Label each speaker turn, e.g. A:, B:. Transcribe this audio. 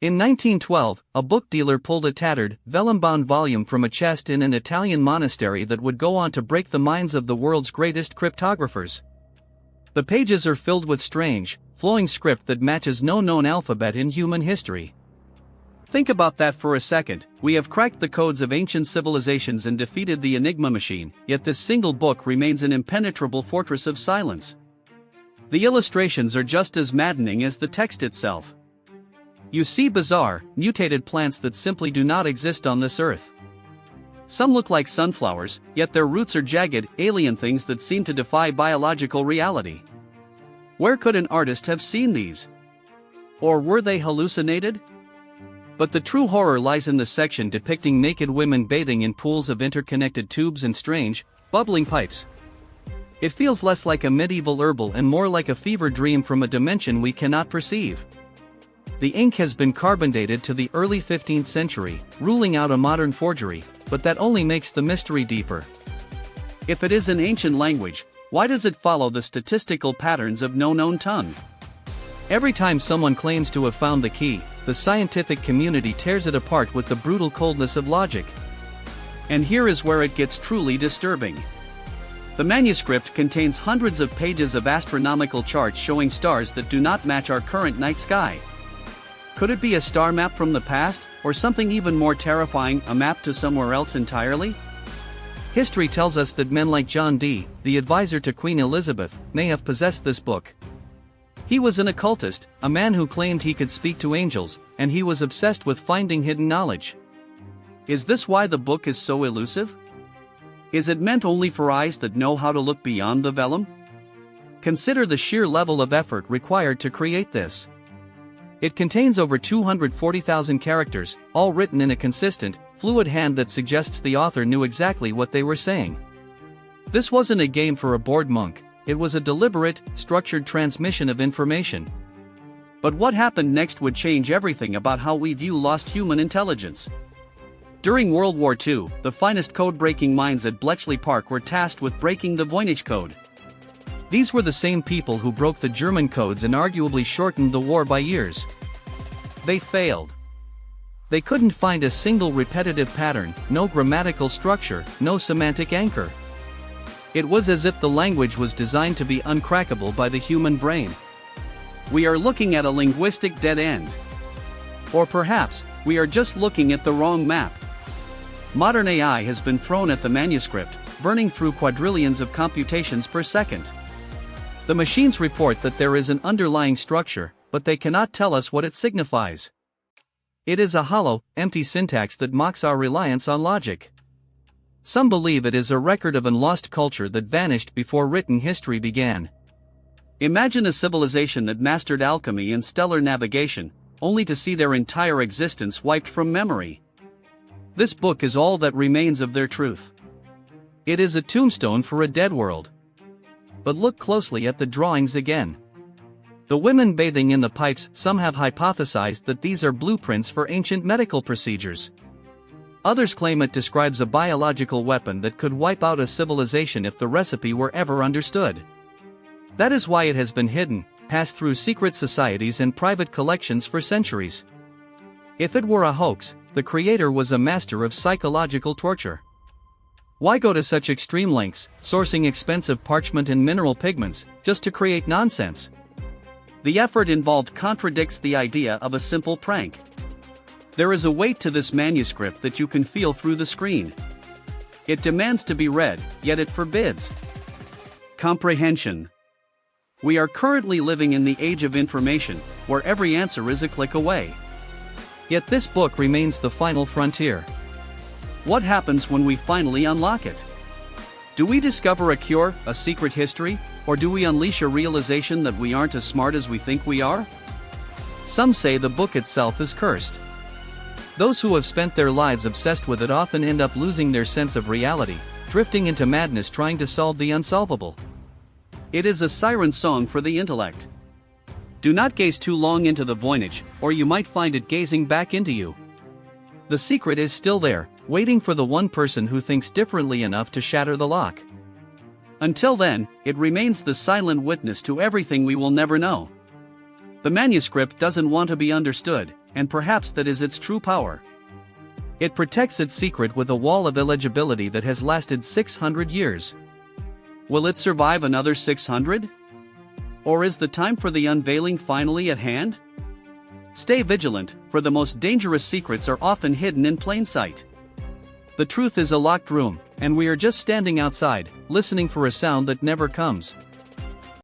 A: In 1912, a book dealer pulled a tattered, vellum-bound volume from a chest in an Italian monastery that would go on to break the minds of the world's greatest cryptographers. The pages are filled with strange, flowing script that matches no known alphabet in human history. Think about that for a second. We have cracked the codes of ancient civilizations and defeated the Enigma machine, yet this single book remains an impenetrable fortress of silence. The illustrations are just as maddening as the text itself. You see bizarre, mutated plants that simply do not exist on this earth. Some look like sunflowers, yet their roots are jagged, alien things that seem to defy biological reality. Where could an artist have seen these? Or were they hallucinated? But the true horror lies in the section depicting naked women bathing in pools of interconnected tubes and strange, bubbling pipes. It feels less like a medieval herbal and more like a fever dream from a dimension we cannot perceive. The ink has been carbon dated to the early 15th century, ruling out a modern forgery, but that only makes the mystery deeper. If it is an ancient language, why does it follow the statistical patterns of no known tongue? Every time someone claims to have found the key, the scientific community tears it apart with the brutal coldness of logic. And here is where it gets truly disturbing. The manuscript contains hundreds of pages of astronomical charts showing stars that do not match our current night sky. Could it be a star map from the past, or something even more terrifying, a map to somewhere else entirely? History tells us that men like John Dee, the advisor to Queen Elizabeth, may have possessed this book. He was an occultist, a man who claimed he could speak to angels, and he was obsessed with finding hidden knowledge. Is this why the book is so elusive? Is it meant only for eyes that know how to look beyond the vellum? Consider the sheer level of effort required to create this. It contains over 240,000 characters, all written in a consistent, fluid hand that suggests the author knew exactly what they were saying. This wasn't a game for a bored monk, it was a deliberate, structured transmission of information. But what happened next would change everything about how we view lost human intelligence. During World War II, the finest code-breaking minds at Bletchley Park were tasked with breaking the Voynich code. These were the same people who broke the German codes and arguably shortened the war by years. They failed. They couldn't find a single repetitive pattern, no grammatical structure, no semantic anchor. It was as if the language was designed to be uncrackable by the human brain. We are looking at a linguistic dead end. Or perhaps, we are just looking at the wrong map. Modern AI has been thrown at the manuscript, burning through quadrillions of computations per second. The machines report that there is an underlying structure, but they cannot tell us what it signifies. It is a hollow, empty syntax that mocks our reliance on logic. Some believe it is a record of a lost culture that vanished before written history began. Imagine a civilization that mastered alchemy and stellar navigation, only to see their entire existence wiped from memory. This book is all that remains of their truth. It is a tombstone for a dead world. But look closely at the drawings again. The women bathing in the pipes, some have hypothesized that these are blueprints for ancient medical procedures. Others claim it describes a biological weapon that could wipe out a civilization if the recipe were ever understood. That is why it has been hidden, passed through secret societies and private collections for centuries. If it were a hoax, the creator was a master of psychological torture. Why go to such extreme lengths, sourcing expensive parchment and mineral pigments, just to create nonsense? The effort involved contradicts the idea of a simple prank. There is a weight to this manuscript that you can feel through the screen. It demands to be read, yet it forbids comprehension. We are currently living in the age of information, where every answer is a click away. Yet this book remains the final frontier. What happens when we finally unlock it? Do we discover a cure, a secret history, or do we unleash a realization that we aren't as smart as we think we are? Some say the book itself is cursed. Those who have spent their lives obsessed with it often end up losing their sense of reality, drifting into madness trying to solve the unsolvable. It is a siren song for the intellect. Do not gaze too long into the Voynich, or you might find it gazing back into you. The secret is still there, waiting for the one person who thinks differently enough to shatter the lock. Until then, it remains the silent witness to everything we will never know. The manuscript doesn't want to be understood, and perhaps that is its true power. It protects its secret with a wall of illegibility that has lasted 600 years. Will it survive another 600? Or is the time for the unveiling finally at hand? Stay vigilant, for the most dangerous secrets are often hidden in plain sight. The truth is a locked room, and we are just standing outside, listening for a sound that never comes.